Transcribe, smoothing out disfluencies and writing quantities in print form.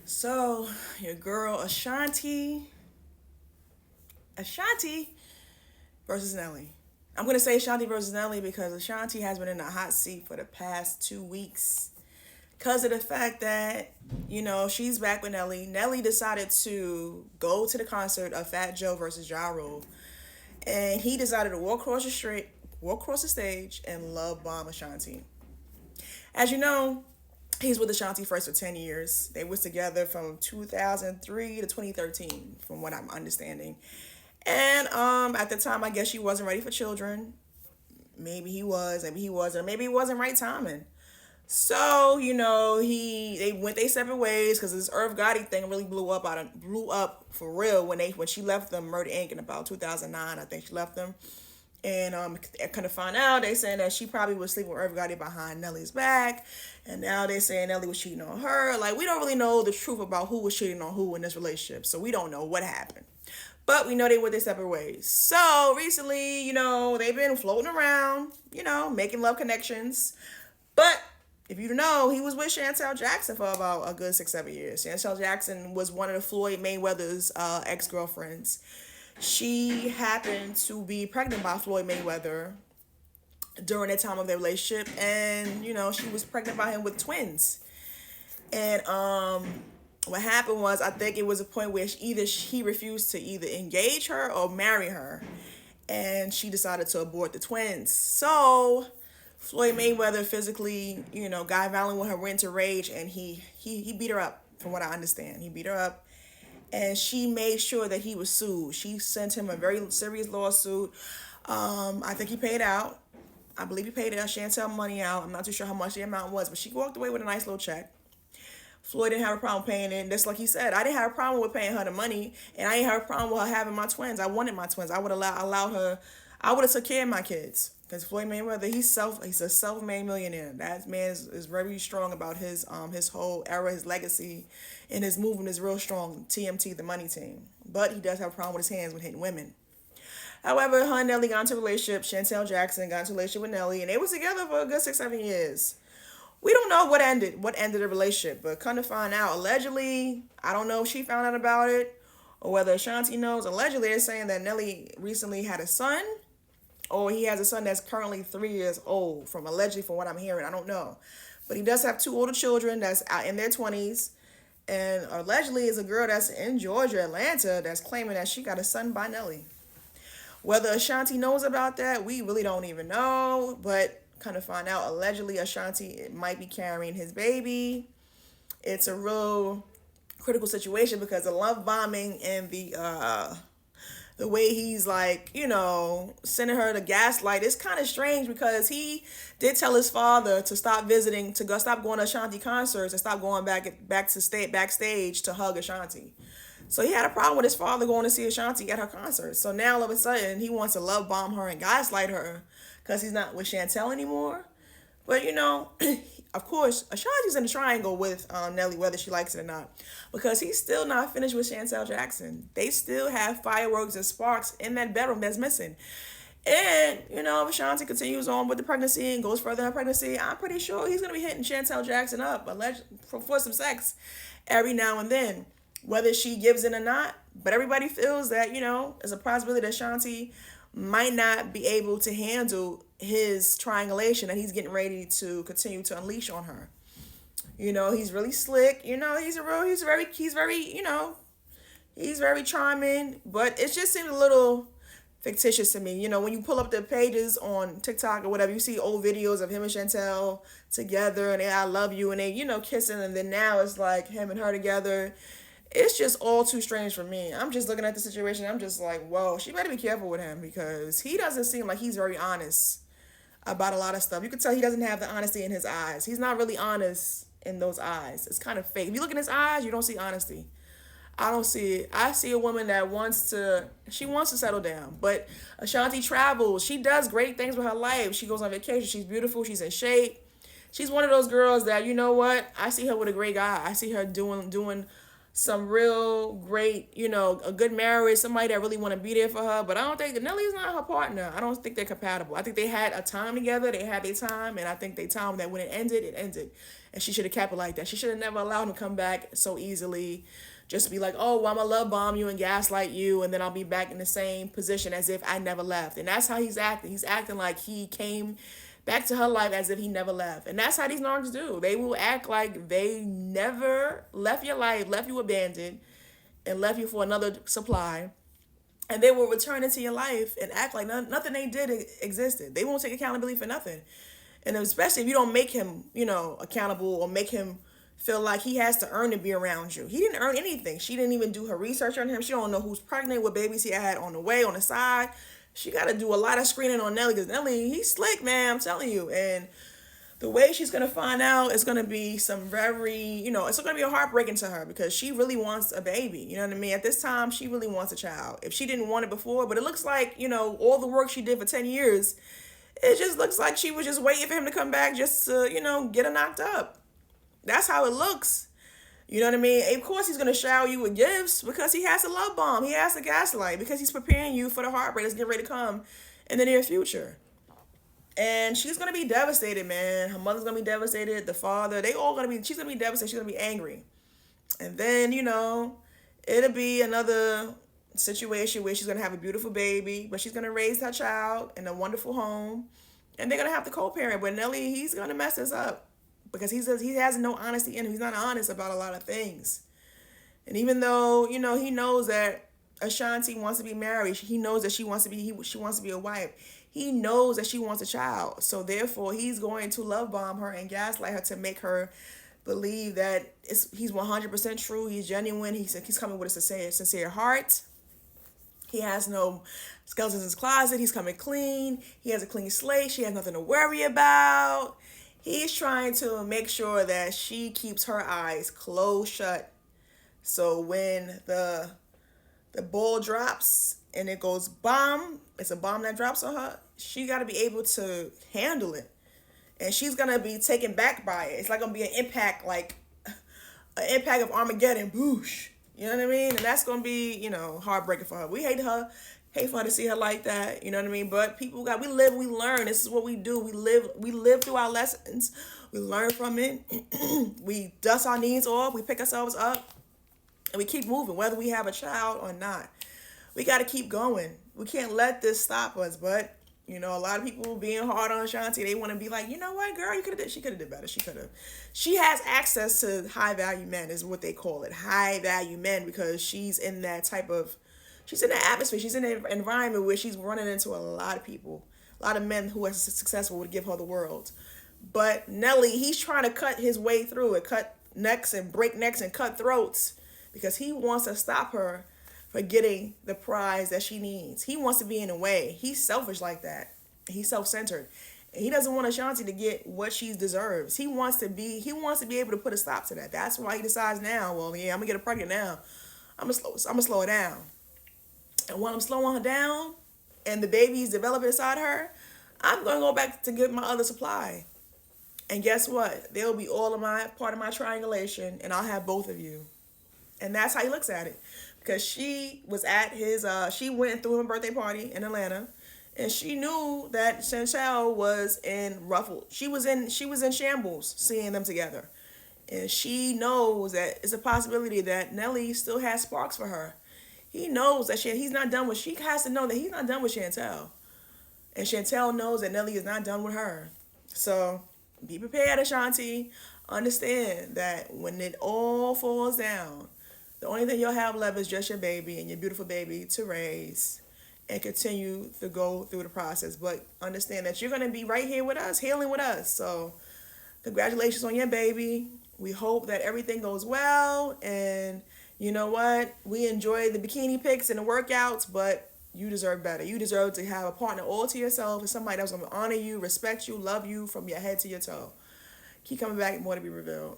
So, your girl Ashanti versus Nelly. I'm going to say Ashanti versus Nelly because Ashanti has been in the hot seat for the past 2 weeks because of the fact that, she's back with Nelly. Nelly decided to go to the concert of Fat Joe versus Ja Rule, and he decided to walk across the stage, and love bomb Ashanti. As you know, he's with Ashanti first for 10 years. They was together from 2003 to 2013, from what I'm understanding. And at the time, I guess she wasn't ready for children. Maybe he was, maybe he wasn't, maybe it wasn't right timing. So they went their separate ways because this Irv Gotti thing really blew up for real when she left them Murder Inc. in about 2009. I think she left them, and I kind of found out they saying that she probably was sleeping with Irv Gotti behind Nelly's back, and now they saying Nelly was cheating on her. Like, we don't really know the truth about who was cheating on who in this relationship, so we don't know what happened. But we know they went their separate ways. So recently, they've been floating around, making love connections. But if you know, he was with Shantel Jackson for about a good 6, 7 years. Shantel Jackson was one of the Floyd Mayweather's ex-girlfriends. She happened to be pregnant by Floyd Mayweather during the time of their relationship, and she was pregnant by him with twins. And what happened was, I think it was a point where he refused to either engage her or marry her, and she decided to abort the twins. So Floyd Mayweather physically, got violent with her, went into rage, and he beat her up. From what I understand, he beat her up, and she made sure that he was sued. She sent him a very serious lawsuit. I think he paid out. I believe he paid Shantel money out. I'm not too sure how much the amount was, but she walked away with a nice little check. Floyd didn't have a problem paying it. Just like he said, I didn't have a problem with paying her the money, and I didn't have a problem with her having my twins. I wanted my twins. I would allowed her. I would have took care of my kids. Because Floyd Mayweather, he's a self-made millionaire. That man is very strong about his whole era, his legacy, and his movement is real strong. TMT, the money team, but he does have a problem with his hands when hitting women. However, her and Nelly got into a relationship. Shantel Jackson got into a relationship with Nelly, and they was together for a good 6, 7 years. We don't know what ended the relationship, but come to find out, allegedly, I don't know if she found out about it or whether Ashanti knows. Allegedly, they're saying that Nelly recently had a son, or he has a son that's currently 3 years old. From what I'm hearing, I don't know, but he does have two older children that's out in their 20s, and allegedly is a girl that's in Georgia, Atlanta, that's claiming that she got a son by Nelly. Whether Ashanti knows about that, we really don't even know, but kind of find out, allegedly Ashanti might be carrying his baby. It's a real critical situation because the love bombing and the way he's like, sending her to Gaslight, it's kind of strange because he did tell his father to stop visiting, stop going to Ashanti concerts and stop going backstage to hug Ashanti. So he had a problem with his father going to see Ashanti at her concert. So now all of a sudden he wants to love bomb her and gaslight her because he's not with Shantel anymore. But of course, Ashanti's in the triangle with Nelly, whether she likes it or not, because he's still not finished with Shantel Jackson. They still have fireworks and sparks in that bedroom that's missing. And, if Ashanti continues on with the pregnancy and goes further in her pregnancy, I'm pretty sure he's going to be hitting Shantel Jackson up for some sex every now and then, whether she gives in or not. But everybody feels that, there's a possibility that Ashanti might not be able to handle his triangulation that he's getting ready to continue to unleash on her. He's really slick. He's very charming, but it just seems a little fictitious to me. When you pull up the pages on TikTok or whatever, you see old videos of him and Chantel together and I love you and they, kissing, and then now it's like him and her together. It's just all too strange for me. I'm just looking at the situation. I'm just like, whoa, she better be careful with him because he doesn't seem like he's very honest about a lot of stuff. You can tell he doesn't have the honesty in his eyes. He's not really honest in those eyes. It's kind of fake. If you look in his eyes, you don't see honesty. I don't see it. I see a woman that wants to settle down. But Ashanti travels. She does great things with her life. She goes on vacation. She's beautiful. She's in shape. She's one of those girls that, I see her with a great guy. I see her doing some real great, a good marriage, somebody that really want to be there for her. But I don't think Nelly's not her partner. I don't think they're compatible. I think they had a time together. They had their time, and I think they time that when it ended, and she should have kept it like that. She should have never allowed him to come back so easily. Just be like, oh, well, I'm gonna love bomb you and gaslight you, and then I'll be back in the same position as if I never left. And that's how he's acting. He's acting like he came back to her life as if he never left. And that's how these narcs do. They will act like they never left your life, left you abandoned, and left you for another supply. And they will return into your life and act like nothing they did existed. They won't take accountability for nothing. And especially if you don't make him, accountable or make him feel like he has to earn to be around you. He didn't earn anything. She didn't even do her research on him. She don't know who's pregnant, what babies he had on the way, on the side. She got to do a lot of screening on Nelly because Nelly, he's slick, man, I'm telling you. And the way she's going to find out is going to be some very, it's going to be a heartbreaking to her because she really wants a baby. You know what I mean? At this time, she really wants a child. If she didn't want it before, but it looks like, all the work she did for 10 years, it just looks like she was just waiting for him to come back just to, get her knocked up. That's how it looks. You know what I mean? Of course, he's going to shower you with gifts because he has a love bomb. He has a gaslight because he's preparing you for the heartbreak that's getting ready to come in the near future. And she's going to be devastated, man. Her mother's going to be devastated. The father, she's going to be devastated. She's going to be angry. And then, it'll be another situation where she's going to have a beautiful baby, but she's going to raise her child in a wonderful home. And they're going to have to co-parent. But Nelly, he's going to mess this up. Because he says he has no honesty in him. He's not honest about a lot of things. And even though, he knows that Ashanti wants to be married. He knows that she wants to be a wife. He knows that she wants a child. So therefore, he's going to love bomb her and gaslight her to make her believe that he's 100% true. He's genuine. He's coming with a sincere heart. He has no skeletons in his closet. He's coming clean. He has a clean slate. She has nothing to worry about. He's trying to make sure that she keeps her eyes closed shut. So when the ball drops and it goes bomb, it's a bomb that drops on her, she got to be able to handle it. And she's going to be taken back by it. It's like going to be an impact, like an impact of Armageddon. Boosh. You know what I mean? And that's going to be, heartbreaking for her. We hate for her to see her like that, you know what I mean? But we live, we learn. This is what we do. We live through our lessons. We learn from it. We dust our knees off. We pick ourselves up. And we keep moving, whether we have a child or not. We got to keep going. We can't let this stop us. But, a lot of people being hard on Ashanti, they want to be like, you know what, girl, she could have did better. She has access to high-value men is what they call it. High-value men because she's in that atmosphere. She's in an environment where she's running into a lot of people, a lot of men who are successful would give her the world. But Nelly, he's trying to cut his way through it, cut necks and break necks and cut throats because he wants to stop her from getting the prize that she needs. He wants to be in the way. He's selfish like that. He's self-centered. And he doesn't want Ashanti to get what she deserves. He wants to be able to put a stop to that. That's why he decides now, well, yeah, I'm going to get her pregnant now. I'm going to slow her down. And while I'm slowing her down and the baby's developing inside her, I'm going to go back to get my other supply. And guess what? They'll be all of my part of my triangulation, and I'll have both of you. And that's how he looks at it. Because she was at she went and threw him a birthday party in Atlanta, and she knew that Shantel was in ruffled. She was in shambles seeing them together. And she knows that it's a possibility that Nelly still has sparks for her. He knows that he's not done with, she has to know that he's not done with Shantel. And Shantel knows that Nelly is not done with her. So be prepared, Ashanti. Understand that when it all falls down, the only thing you'll have left is just your baby and your beautiful baby to raise and continue to go through the process. But understand that you're going to be right here with us, healing with us. So congratulations on your baby. We hope that everything goes well. And you know what? We enjoy the bikini pics and the workouts, but you deserve better. You deserve to have a partner all to yourself and somebody that's going to honor you, respect you, love you from your head to your toe. Keep coming back, more to be revealed.